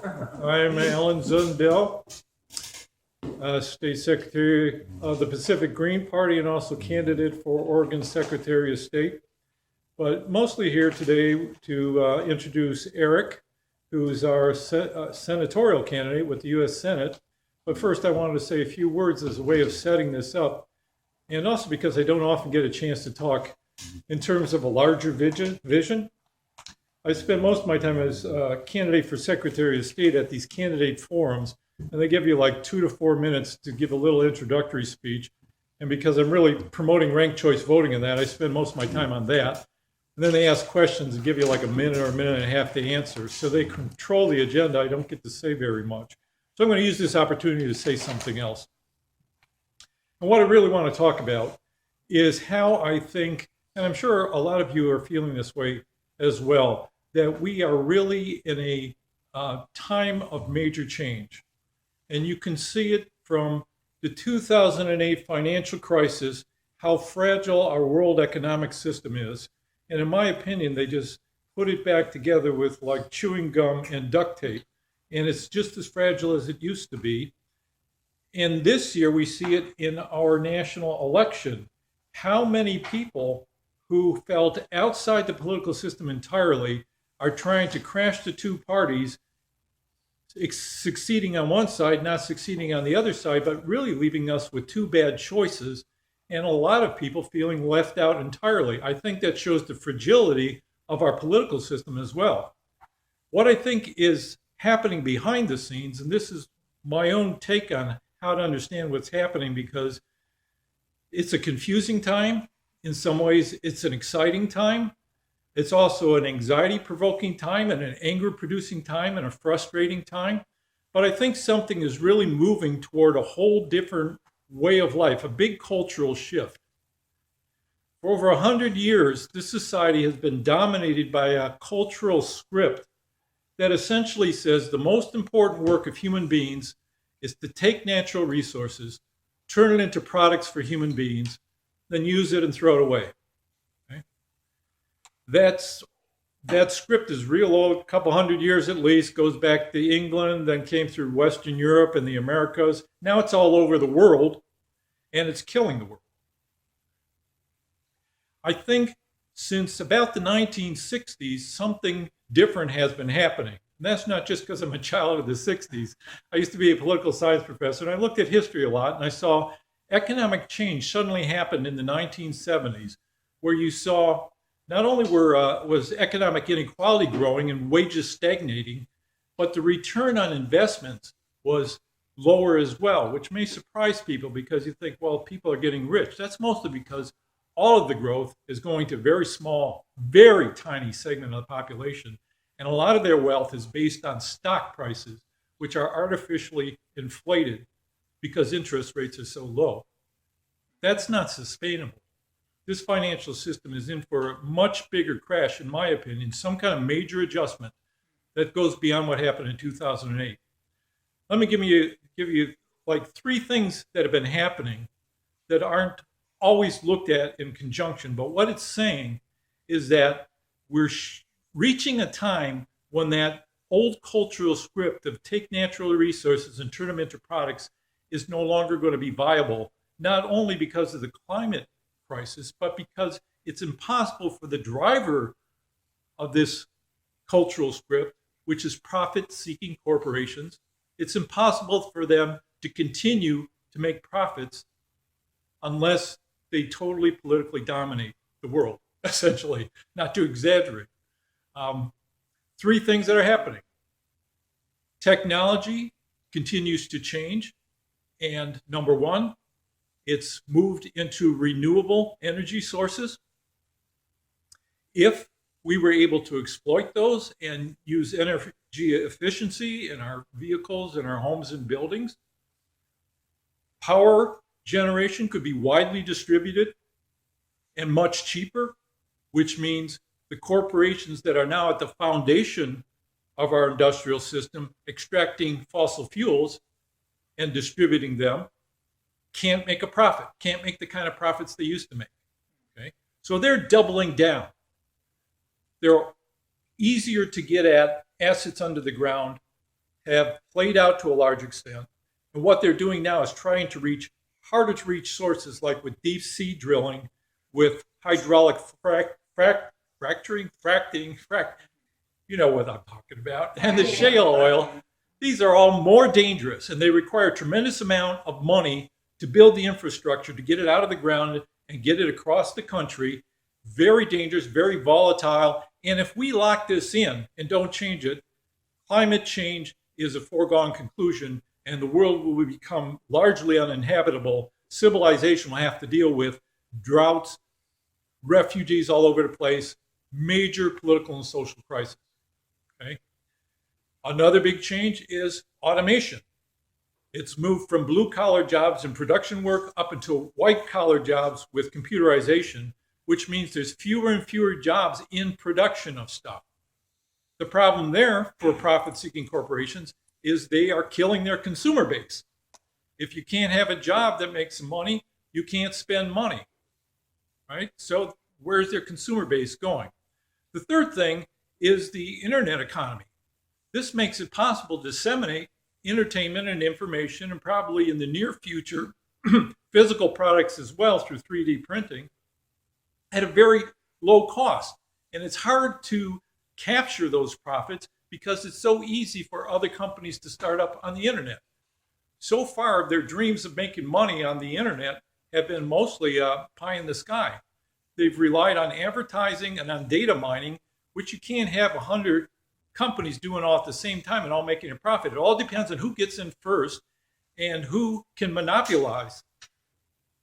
I'm Alan Zundel, State Secretary of the Pacific Green Party and also candidate for Oregon Secretary of State. But mostly here today to introduce Eric, who's our senatorial candidate with the U.S. Senate. But first, I wanted to say a few words as a way of setting this up, and also because I don't often get a chance to talk in terms of a larger vision. I spend most of my time as a candidate for Secretary of State at these candidate forums, and they give you like 2 to 4 minutes to give a little introductory speech. And because I'm really promoting ranked choice voting in that, I spend most of my time on that. And then they ask questions and give you like a minute or a minute and a half to answer. So they control the agenda. I don't get to say very much. So I'm going to use this opportunity to say something else. And what I really want to talk about is how I think, and I'm sure a lot of you are feeling this way as well, that we are really in a time of major change. And you can see it from the 2008 financial crisis, how fragile our world economic system is. And in my opinion, they just put it back together with like chewing gum and duct tape. And it's just as fragile as it used to be. And this year we see it in our national election. How many people who felt outside the political system entirely are trying to crash the two parties, succeeding on one side, not succeeding on the other side, but really leaving us with two bad choices, and a lot of people feeling left out entirely. I think that shows the fragility of our political system as well. What I think is happening behind the scenes, and this is my own take on how to understand what's happening, because it's a confusing time. In some ways, it's an exciting time. It's also an anxiety-provoking time and an anger-producing time and a frustrating time. But I think something is really moving toward a whole different way of life, a big cultural shift. For over 100 years, this society has been dominated by a cultural script that essentially says the most important work of human beings is to take natural resources, turn it into products for human beings, then use it and throw it away. Okay? That script is real old, a couple hundred years at least, goes back to England, then came through Western Europe and the Americas. Now it's all over the world, and it's killing the world. I think since about the 1960s, something different has been happening. And that's not just because I'm a child of the 60s. I used to be a political science professor, and I looked at history a lot, and I saw economic change suddenly happened in the 1970s, where you saw not only was economic inequality growing and wages stagnating, but the return on investments was lower as well, which may surprise people because you think, well, people are getting rich. That's mostly because all of the growth is going to a very small, very tiny segment of the population. And a lot of their wealth is based on stock prices, which are artificially inflated because interest rates are so low. That's not sustainable. This financial system is in for a much bigger crash, in my opinion, some kind of major adjustment that goes beyond what happened in 2008. Let me give you like 3 things that have been happening that aren't always looked at in conjunction. But what it's saying is that we're reaching a time when that old cultural script of take natural resources and turn them into products is no longer going to be viable, not only because of the climate crisis, but because it's impossible for the driver of this cultural script, which is profit-seeking corporations, it's impossible for them to continue to make profits unless they totally politically dominate the world, essentially, not to exaggerate. 3 things that are happening. Technology continues to change. And number 1, it's moved into renewable energy sources. If we were able to exploit those and use energy efficiency in our vehicles, in our homes and buildings, power generation could be widely distributed and much cheaper, which means the corporations that are now at the foundation of our industrial system, extracting fossil fuels and distributing them, can't make a profit, can't make the kind of profits they used to make. Okay? So they're doubling down. They're easier to get at assets under the ground have played out to a large extent. And what they're doing now is trying to reach harder to reach sources, like with deep sea drilling, with hydraulic fracturing, you know what I'm talking about, and the shale oil. These are all more dangerous, and they require a tremendous amount of money to build the infrastructure, to get it out of the ground and get it across the country. Very dangerous, very volatile. And if we lock this in and don't change it, climate change is a foregone conclusion, and the world will become largely uninhabitable. Civilization will have to deal with droughts, refugees all over the place, major political and social crisis. Okay? Another big change is automation. It's moved from blue-collar jobs and production work up into white-collar jobs with computerization, which means there's fewer and fewer jobs in production of stuff. The problem there for profit-seeking corporations is they are killing their consumer base. If you can't have a job that makes money, you can't spend money, right? So where's their consumer base going? The third thing is the internet economy. This makes it possible to disseminate entertainment and information, and probably in the near future, physical products as well through 3D printing at a very low cost. And it's hard to capture those profits because it's so easy for other companies to start up on the internet. So far, their dreams of making money on the internet have been mostly pie in the sky. They've relied on advertising and on data mining, which you can't have 100 companies doing all at the same time and all making a profit. It all depends on who gets in first and who can monopolize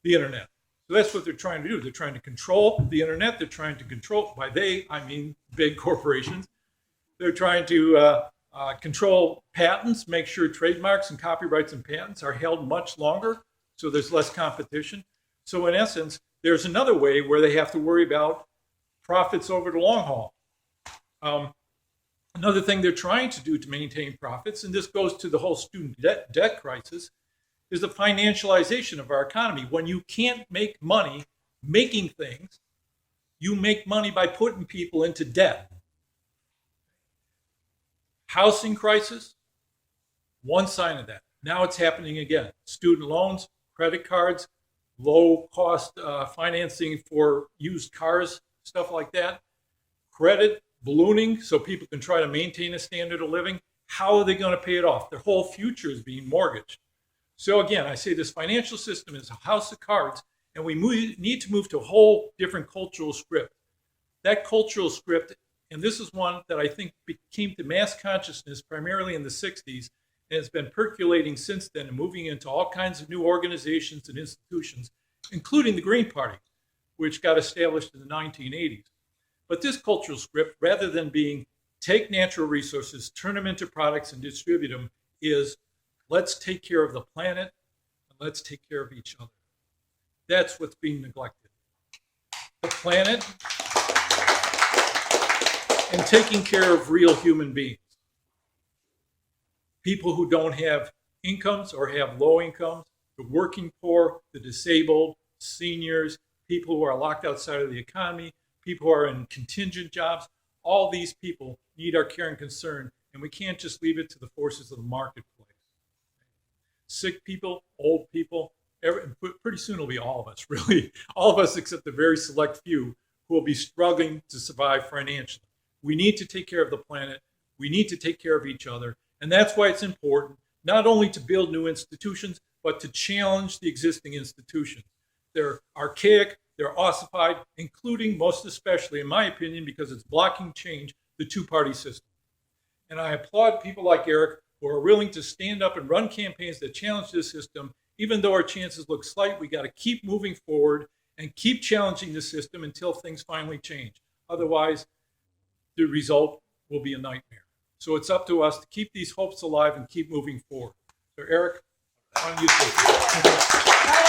the internet. So that's what they're trying to do. They're trying to control the internet. They're trying to control, by they, I mean big corporations. They're trying to control patents, make sure trademarks and copyrights and patents are held much longer so there's less competition. So in essence, there's another way where they have to worry about profits over the long haul. Another thing they're trying to do to maintain profits, and this goes to the whole student debt crisis, is the financialization of our economy. When you can't make money making things, you make money by putting people into debt. Housing crisis, one sign of that. Now it's happening again. Student loans, credit cards, low cost financing for used cars, stuff like that. Credit ballooning so people can try to maintain a standard of living. How are they going to pay it off? Their whole future is being mortgaged. So again, I say this financial system is a house of cards, and we need to move to a whole different cultural script. That cultural script, and this is one that I think came to mass consciousness primarily in the 60s, and has been percolating since then and moving into all kinds of new organizations and institutions, including the Green Party, which got established in the 1980s. But this cultural script, rather than being take natural resources, turn them into products and distribute them, is let's take care of the planet and let's take care of each other. That's what's being neglected. The planet and taking care of real human beings. People who don't have incomes or have low incomes, the working poor, the disabled, seniors, people who are locked outside of the economy, people who are in contingent jobs, all these people need our care and concern, and we can't just leave it to the forces of the marketplace. Sick people, old people, pretty soon it'll be all of us, really. All of us except the very select few who will be struggling to survive financially. We need to take care of the planet. We need to take care of each other. And that's why it's important not only to build new institutions, but to challenge the existing institutions. They're archaic, they're ossified, including, most especially, in my opinion, because it's blocking change, the two-party system. And I applaud people like Eric who are willing to stand up and run campaigns that challenge this system. Even though our chances look slight, we got to keep moving forward and keep challenging the system until things finally change. Otherwise, the result will be a nightmare. So it's up to us to keep these hopes alive and keep moving forward. So Eric, why don't you take it?